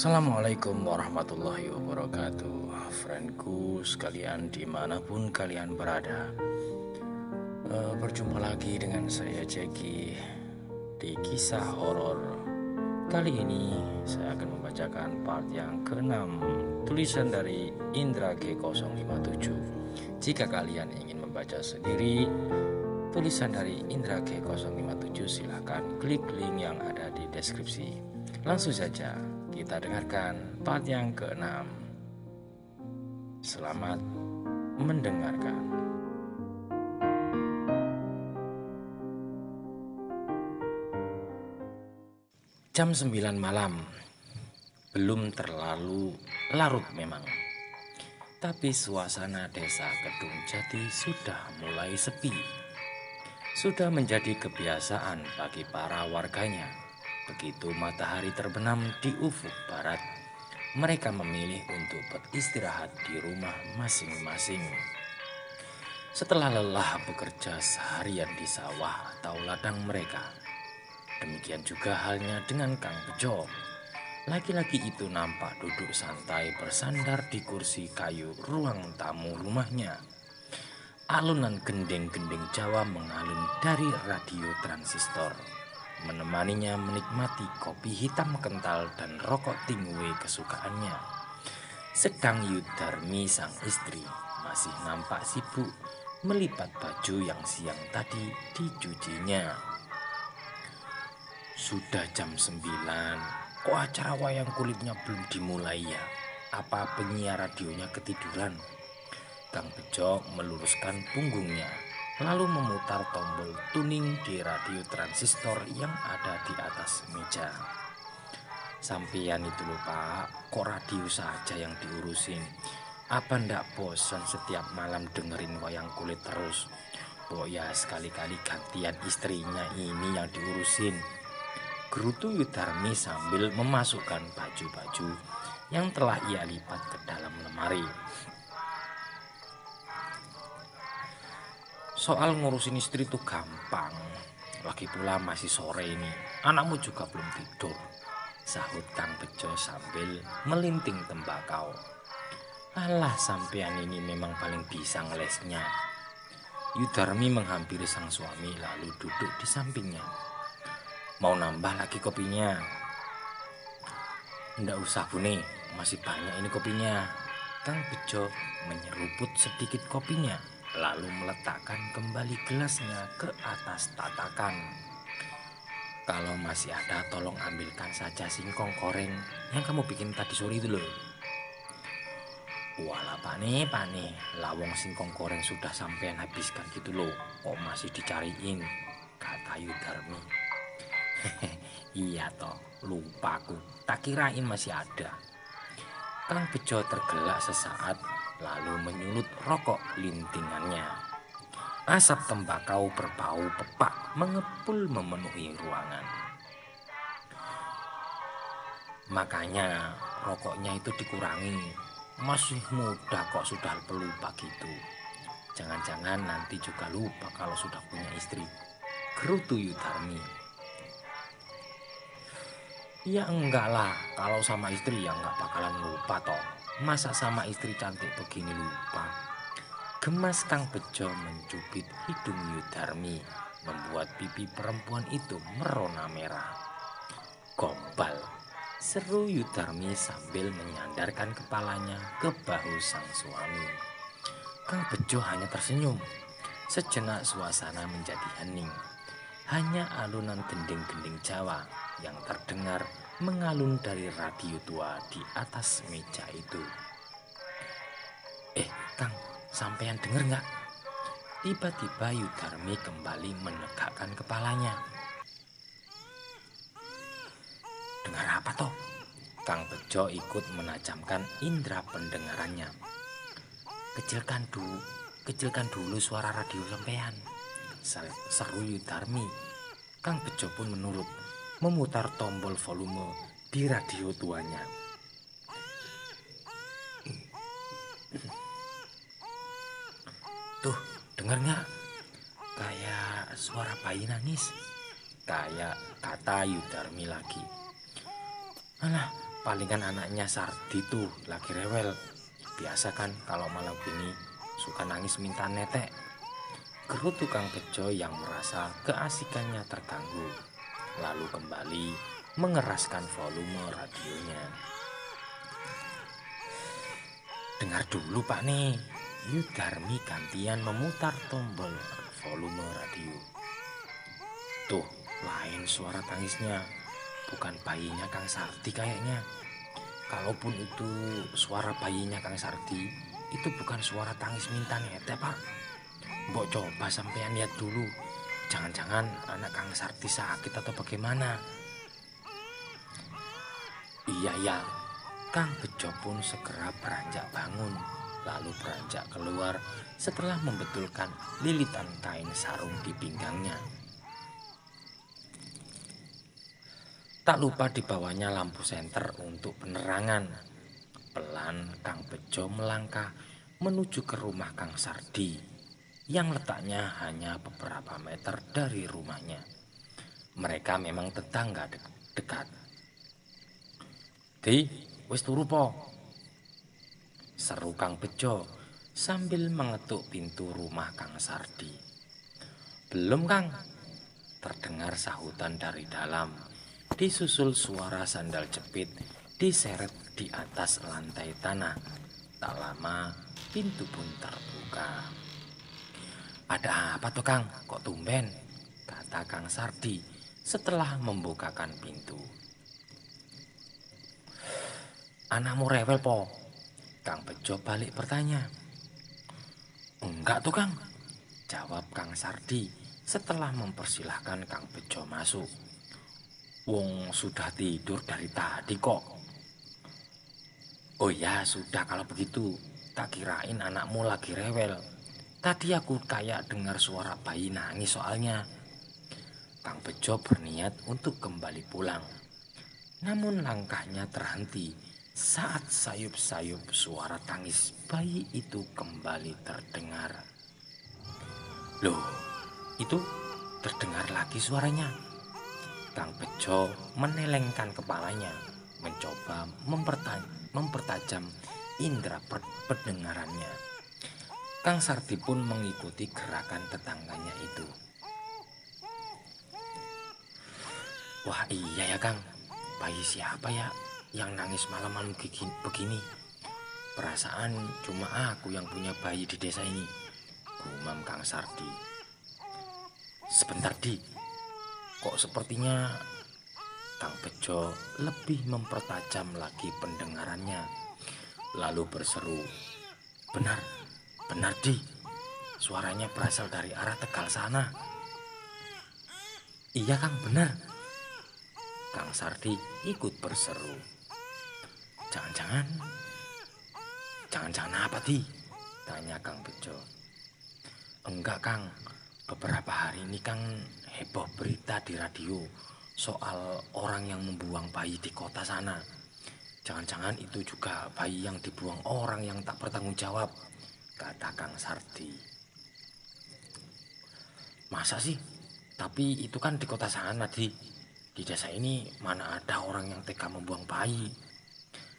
Assalamualaikum warahmatullahi wabarakatuh. Friendku sekalian dimanapun kalian berada, berjumpa lagi dengan saya Jeki di kisah horor. Kali ini saya akan membacakan part yang ke-6, tulisan dari Indra G057. Jika kalian ingin membaca sendiri tulisan dari Indra G057, silahkan klik link yang ada di deskripsi. Langsung saja kita dengarkan part yang ke-6. Selamat mendengarkan. Jam 9 malam. Belum terlalu larut memang, tapi suasana desa Kedung Jati sudah mulai sepi. Sudah menjadi kebiasaan bagi para warganya. Begitu matahari terbenam di ufuk barat, mereka memilih untuk beristirahat di rumah masing-masing. Setelah lelah bekerja seharian di sawah atau ladang mereka. Demikian juga halnya dengan Kang Bejo. Laki-laki itu nampak duduk santai bersandar di kursi kayu ruang tamu rumahnya. Alunan gending-gending Jawa mengalun dari radio transistor, menemaninya menikmati kopi hitam kental dan rokok tingwe kesukaannya. Sedang Yudarmi sang istri masih nampak sibuk melipat baju yang siang tadi dicucinya. Sudah jam 9, kok acara wayang kulitnya belum dimulai ya? Apa penyiar radionya ketiduran? Kang Bejo meluruskan punggungnya, lalu memutar tombol tuning di radio transistor yang ada di atas meja. Sampeyan itu lho Pak, kok radio saja yang diurusin? Apa ndak bosan setiap malam dengerin wayang kulit terus? Pok ya sekali-kali gantian istrinya ini yang diurusin. Gerutu Yudarmi sambil memasukkan baju-baju yang telah ia lipat ke dalam lemari. Soal ngurusin istri itu gampang. Lagi pula masih sore ini. Anakmu juga belum tidur, sahut Kang Bejo sambil melinting tembakau. Alah, sampean ini memang paling bisa ngelesnya. Yudarmi menghampiri sang suami lalu duduk di sampingnya. Mau nambah lagi kopinya? Ndak usah Bune, masih banyak ini kopinya. Kang Bejo menyeruput sedikit kopinya, lalu meletakkan kembali gelasnya ke atas tatakan. Kalau masih ada tolong ambilkan saja singkong goreng yang kamu bikin tadi sore itu loh. Walah pane, lawong singkong goreng sudah sampean habiskan gitu loh, kok masih dicariin, kata Yudarmi. Iya toh, lupaku, tak kirain masih ada. Kang Bejo tergelak sesaat, lalu menyulut rokok lintingannya. Asap tembakau berbau pepak mengepul memenuhi ruangan. Makanya rokoknya itu dikurangi. Masih muda kok sudah pelupa gitu. Jangan-jangan nanti juga lupa kalau sudah punya istri, gerutu Yudarmi. Ya enggak lah, kalau sama istri ya enggak bakalan lupa toh. Masa sama istri cantik begini lupa? Gemas Kang Bejo mencubit hidung Yudarmi, membuat pipi perempuan itu merona merah. Gombal, seru Yudarmi sambil menyandarkan kepalanya ke bahu sang suami. Kang Bejo hanya tersenyum. Sejenak suasana menjadi hening. Hanya alunan gending-gending Jawa yang terdengar mengalun dari radio tua di atas meja itu. Kang, sampean denger nggak? Tiba-tiba Yudarmi kembali menegakkan kepalanya. Dengar apa toh? Kang Bejo ikut menajamkan indera pendengarannya. Kecilkan dulu suara radio sampean, seru Yudarmi. Kang Bejo pun menurut, memutar tombol volume di radio tuanya. Tuh, dengar nggak? Kayak suara bayi nangis. Kayak kata Yudarmi lagi. Alah, palingan anaknya Sardi tuh lagi rewel. Biasa kan kalau malam gini suka nangis minta netek. Geru tukang bejo yang merasa keasikannya terganggu, lalu kembali mengeraskan volume radionya. Dengar dulu Pak nih, Yudarmi gantian memutar tombol volume radio. Tuh, lain suara tangisnya, bukan bayinya Kang Sardi kayaknya. Kalaupun itu suara bayinya Kang Sardi, itu bukan suara tangis minta netek Pak. Mbok coba sampean lihat dulu, jangan-jangan anak Kang Sardi sakit atau bagaimana. Iya, Kang Bejo pun segera beranjak bangun, lalu beranjak keluar setelah membetulkan lilitan kain sarung di pinggangnya. Tak lupa dibawanya lampu senter untuk penerangan. Pelan Kang Bejo melangkah menuju ke rumah Kang Sardi yang letaknya hanya beberapa meter dari rumahnya. Mereka memang tetangga dekat. "Di, wis turu po?" seru Kang Bejo sambil mengetuk pintu rumah Kang Sardi. "Belum Kang," terdengar sahutan dari dalam, disusul suara sandal jepit diseret di atas lantai tanah. Tak lama pintu pun terbuka. "Ada apa tuh Kang? Kok tumben?" kata Kang Sardi setelah membukakan pintu. "Anakmu rewel po?" Kang Bejo balik bertanya. "Enggak tuh Kang," jawab Kang Sardi setelah mempersilahkan Kang Bejo masuk. "Wong sudah tidur dari tadi kok." "Oh ya sudah kalau begitu, tak kirain anakmu lagi rewel. Tadi aku kayak dengar suara bayi nangis soalnya." Kang Bejo berniat untuk kembali pulang. Namun langkahnya terhenti saat sayup-sayup suara tangis bayi itu kembali terdengar. "Loh, itu terdengar lagi suaranya." Kang Bejo menelengkan kepalanya, mencoba mempertajam indera pendengarannya. Kang Sardi pun mengikuti gerakan tetangganya itu. "Wah iya ya Kang, bayi siapa ya yang nangis malam-malam begini? Perasaan cuma aku yang punya bayi di desa ini," gumam Kang Sardi. "Sebentar Di, kok sepertinya..." Kang Bejo lebih mempertajam lagi pendengarannya, lalu berseru, Benar Di, suaranya berasal dari arah Tegal sana." "Iya Kang, benar." Kang Sardi ikut berseru. Jangan-jangan apa Di?" tanya Kang Bejo. "Enggak Kang, beberapa hari ini Kang heboh berita di radio soal orang yang membuang bayi di kota sana. Jangan-jangan itu juga bayi yang dibuang orang yang tak bertanggung jawab," kata Kang Sardi. "Masa sih? Tapi itu kan di kota sana Di. Di desa ini mana ada orang yang tega membuang bayi,"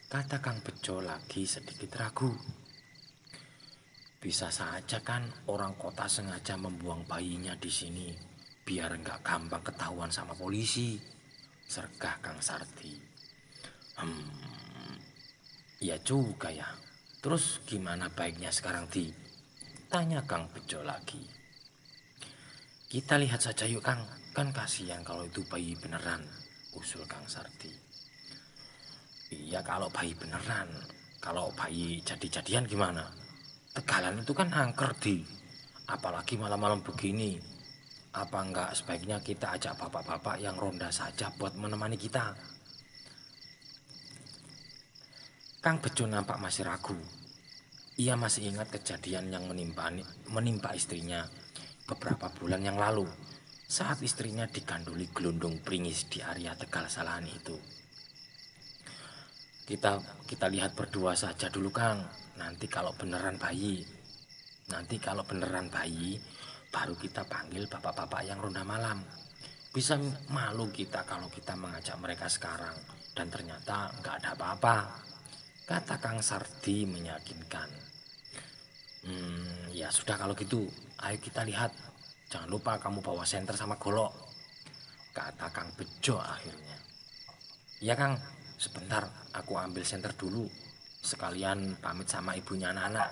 kata Kang Bejo lagi sedikit ragu. "Bisa saja kan orang kota sengaja membuang bayinya di sini biar nggak gampang ketahuan sama polisi," sergah Kang Sardi. Iya juga ya. Terus gimana baiknya sekarang Di?" tanya Kang Bejo lagi. "Kita lihat saja yuk Kang, kan kasihan kalau itu bayi beneran," usul Kang Sardi. "Iya kalau bayi beneran, kalau bayi jadi-jadian gimana? Tegalan itu kan angker Di, apalagi malam-malam begini. Apa enggak sebaiknya kita ajak bapak-bapak yang ronda saja buat menemani kita?" Kang Bejo nampak masih ragu. Ia masih ingat kejadian yang menimpa istrinya beberapa bulan yang lalu saat istrinya diganduli gelundung pringis di area Tegal Salahan itu. Kita lihat berdua saja dulu Kang. Nanti kalau beneran bayi, baru kita panggil bapak-bapak yang ronda malam. Bisa malu kita kalau kita mengajak mereka sekarang. dan ternyata nggak ada apa-apa, kata Kang Sardi meyakinkan. Ya sudah kalau gitu, ayo kita lihat. Jangan lupa kamu bawa senter sama golok, kata Kang Bejo akhirnya. Iya Kang, sebentar aku ambil senter dulu, sekalian pamit sama ibunya anak-anak,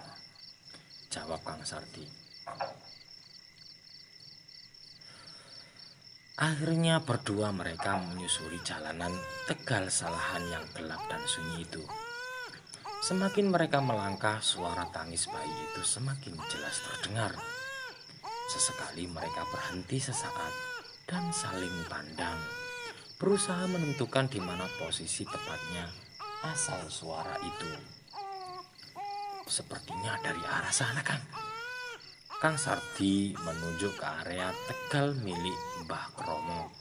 jawab Kang Sardi. Akhirnya berdua mereka menyusuri jalanan Tegal Salahan yang gelap dan sunyi itu. Semakin mereka melangkah, suara tangis bayi itu semakin jelas terdengar. Sesekali mereka berhenti sesaat dan saling pandang, berusaha menentukan di mana posisi tepatnya asal suara itu. Sepertinya dari arah sana, Kang. Kang Sardi menunjuk ke area Tegal milik Mbah Kromo,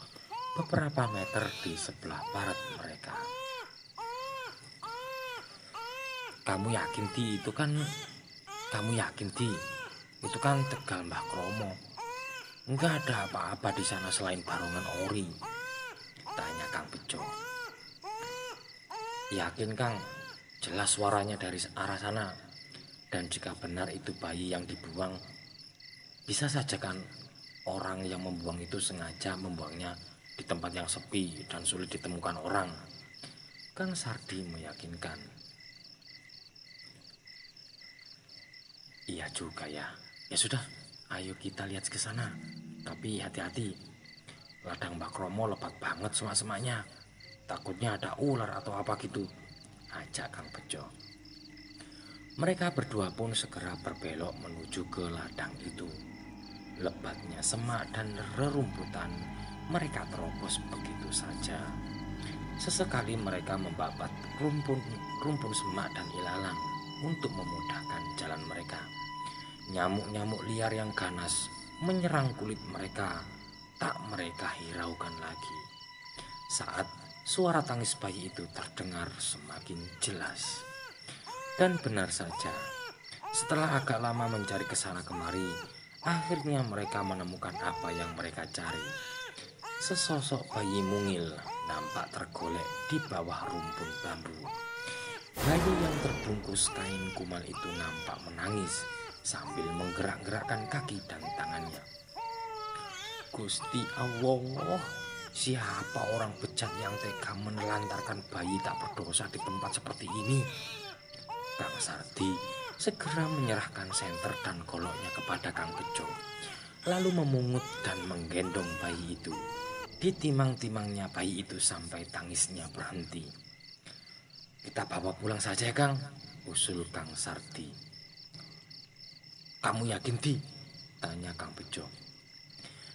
beberapa meter di sebelah barat mereka. Kamu yakin Di itu kan Tegal Mbah Kromo? Enggak ada apa-apa di sana selain barongan ori, tanya Kang Bejo. Yakin Kang, jelas suaranya dari arah sana. Dan jika benar itu bayi yang dibuang, bisa saja kan orang yang membuang itu sengaja membuangnya di tempat yang sepi dan sulit ditemukan orang, Kang Sardi meyakinkan. Iya juga ya. Ya sudah, ayo kita lihat ke sana. Tapi hati-hati. Ladang Mbak Kromo lebat banget semak-semaknya. Takutnya ada ular atau apa gitu, ajak Kang Bejo. Mereka berdua pun segera berbelok menuju ke ladang itu. Lebatnya semak dan rerumputan mereka terobos begitu saja. Sesekali mereka membabat rumpun semak dan ilalang untuk memudahkan jalan mereka. Nyamuk-nyamuk liar yang ganas menyerang kulit mereka, tak mereka hiraukan lagi. Saat suara tangis bayi itu terdengar semakin jelas. Dan benar saja, setelah agak lama mencari kesana kemari, akhirnya mereka menemukan apa yang mereka cari. Sesosok bayi mungil nampak tergolek di bawah rumpun bambu. Bayi yang terbungkus kain kumal itu nampak menangis sambil menggerak-gerakkan kaki dan tangannya. Gusti Allah, siapa orang bejat yang tega menelantarkan bayi tak berdosa di tempat seperti ini? Kang Sardi segera menyerahkan senter dan goloknya kepada Kang Bejo, lalu memungut dan menggendong bayi itu. Ditimang-timangnya bayi itu sampai tangisnya berhenti. Kita bawa pulang saja ya Kang, usul Kang Sardi. Kamu yakin Di? Tanya Kang Bejo.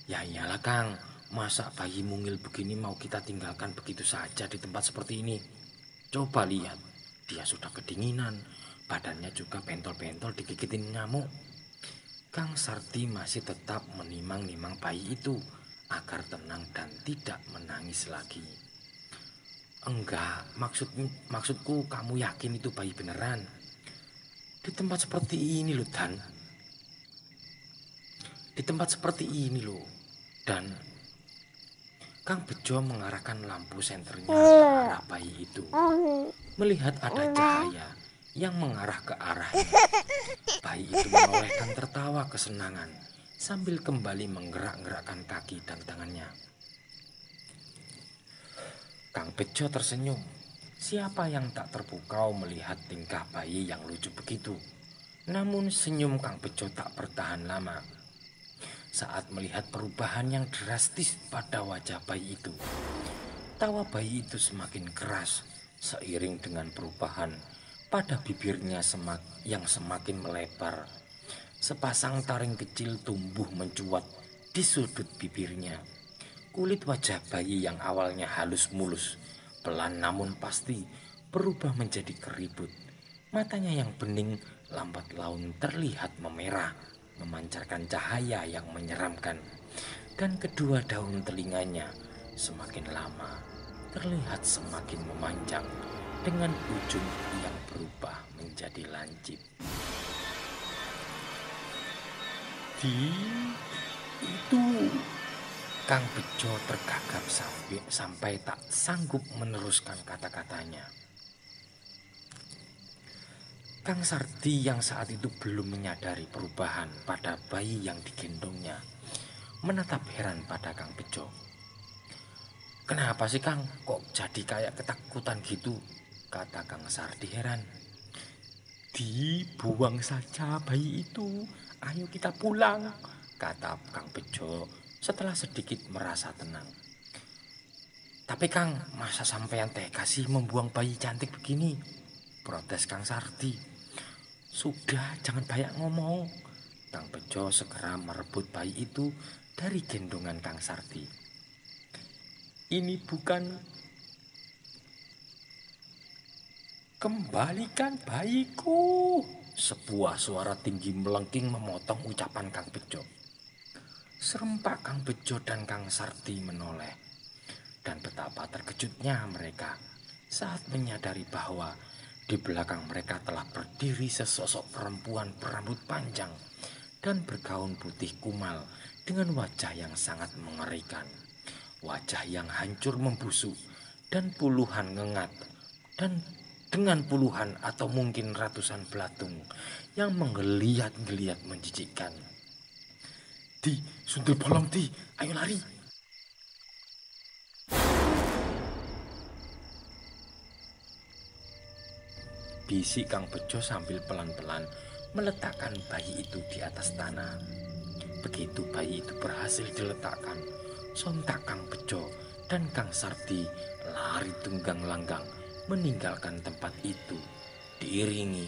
Ya iyalah Kang, masa bayi mungil begini mau kita tinggalkan begitu saja di tempat seperti ini? Coba lihat, dia sudah kedinginan, badannya juga bentol-bentol digigitin nyamuk. Kang Sardi masih tetap menimang-nimang bayi itu agar tenang dan tidak menangis lagi. Enggak, maksudku kamu yakin itu bayi beneran? Di tempat seperti ini loh Dan. Di tempat seperti ini loh. Dan Kang Bejo mengarahkan lampu senternya ke arah bayi itu. Melihat ada cahaya yang mengarah ke arahnya. Bayi itu menolehkan tertawa kesenangan sambil kembali menggerak-gerakkan kaki dan tangannya. Kang Bejo tersenyum. Siapa yang tak terpukau melihat tingkah bayi yang lucu begitu? Namun senyum Kang Bejo tak bertahan lama. Saat melihat perubahan yang drastis pada wajah bayi itu, tawa bayi itu semakin keras seiring dengan perubahan pada bibirnya yang semakin melebar. Sepasang taring kecil tumbuh mencuat di sudut bibirnya. Kulit wajah bayi yang awalnya halus mulus, pelan namun pasti berubah menjadi keribut. Matanya yang bening lambat laun terlihat memerah, memancarkan cahaya yang menyeramkan. Dan kedua daun telinganya semakin lama terlihat semakin memanjang dengan ujung yang berubah menjadi lancip. Di, itu Kang Bejo tergagap sampai tak sanggup meneruskan kata-katanya. Kang Sardi yang saat itu belum menyadari perubahan pada bayi yang digendongnya menatap heran pada Kang Bejo. "Kenapa sih Kang, kok jadi kayak ketakutan gitu?" kata Kang Sardi heran. "Dibuang saja bayi itu, ayo kita pulang," kata Kang Bejo setelah sedikit merasa tenang. "Tapi Kang, masa sampean tega sih membuang bayi cantik begini?" protes Kang Sardi. "Sudah, jangan banyak ngomong." Kang Bejo segera merebut bayi itu dari gendongan Kang Sardi. "Ini bukan, kembalikan bayiku!" Sebuah suara tinggi melengking memotong ucapan Kang Bejo. Serempak Kang Bejo dan Kang Sardi menoleh. Dan betapa terkejutnya mereka saat menyadari bahwa di belakang mereka telah berdiri sesosok perempuan berambut panjang dan bergaun putih kumal dengan wajah yang sangat mengerikan. Wajah yang hancur membusuk dan puluhan ngengat, dan dengan puluhan atau mungkin ratusan belatung yang menggeliat-geliat menjijikkan. "Di, sundel bolong Di, ayo lari!" bisik Kang Bejo sambil pelan-pelan meletakkan bayi itu di atas tanah. Begitu bayi itu berhasil diletakkan, sontak Kang Bejo dan Kang Sardi lari tunggang langgang meninggalkan tempat itu, diiringi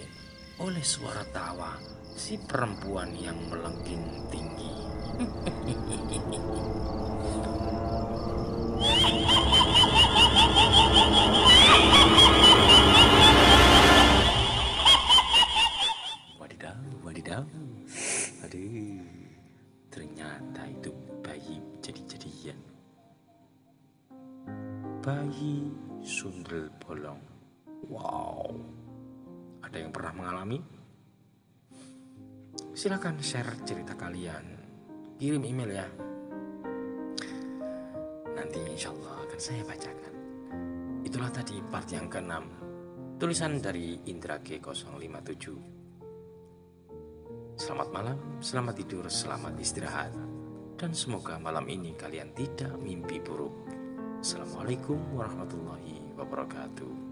oleh suara tawa si perempuan yang melengking tinggi. Wadidaw, wadidaw. Aduh, ternyata itu bayi jadi-jadian. Bayi sundel bolong. Wow. Ada yang pernah mengalami? Silakan share cerita kalian. Kirim email ya. Nanti insya Allah akan saya bacakan. Itulah tadi part yang ke-6. Tulisan dari Indra G057. Selamat malam, selamat tidur, selamat istirahat. Dan semoga malam ini kalian tidak mimpi buruk. Assalamualaikum warahmatullahi wabarakatuh.